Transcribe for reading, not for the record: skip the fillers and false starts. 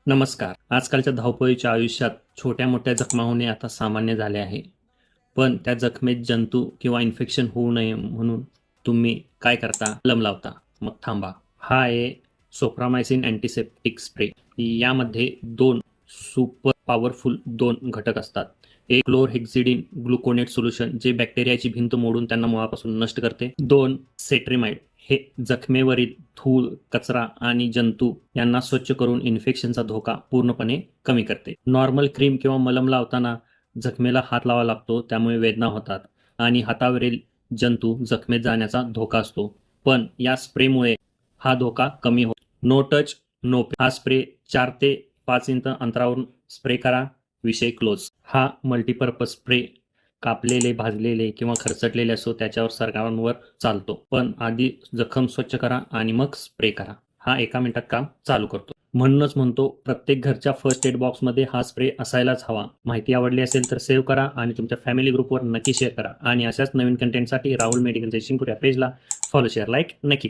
नमस्कार. आजकालच्या धावपळीच्या आयुष्यात छोट्या मोठ्या जखमा होणे आता सामान्य झाले आहे. पण त्या जखमेत जंतू किंवा इन्फेक्शन होऊ नये म्हणून तुम्ही काय करता? मलम लावता. मग थांबा. हा आहे सोप्रामायसिन अँटीसेप्टिक स्प्रे. यामध्ये दोन सुपर पॉवरफुल घटक असतात. एक क्लोरहेक्सिडिन ग्लुकोनेट सोल्युशन जे बॅक्टेरियाची भिंत मोडून त्यांना मुळापासून नष्ट करते. 2 सेट्रिमाइड हे जखमेवरील धूळ, कचरा आणि जंतू यांना स्वच्छ करून इन्फेक्शनचा धोका पूर्णपणे कमी करते. नॉर्मल क्रीम किंवा मलम लावताना जखमेला हात लावावा लागतो, त्यामुळे वेदना होतात आणि हातावरील जंतू जखमेत जाण्याचा धोका असतो. पण या स्प्रेमुळे हा धोका कमी होतो. नो टच नो पे. हा स्प्रे 4 ते 5 इंच अंतरावरून स्प्रे करा. विषय क्लोज. हा मल्टीपर्पज स्प्रे कापलेले, भाजलेले किंवा खरचटलेले असो त्याच्यावर सरकारांवर चालतो. पण आधी जखम स्वच्छ करा आणि मग स्प्रे करा. हा 1 मिनिटात काम चालू करतो. म्हणूनच म्हणतो प्रत्येक घरच्या फर्स्ट एड बॉक्समध्ये हा स्प्रे असायलाच हवा. माहिती आवडली असेल तर सेव्ह करा आणि तुमच्या फॅमिली ग्रुपवर नक्की शेअर करा. आणि अशाच नवीन कंटेंटसाठी राहुल मेडिकल जयसिंगपूर या पेजला फॉलो, शेअर, लाईक नक्की करा.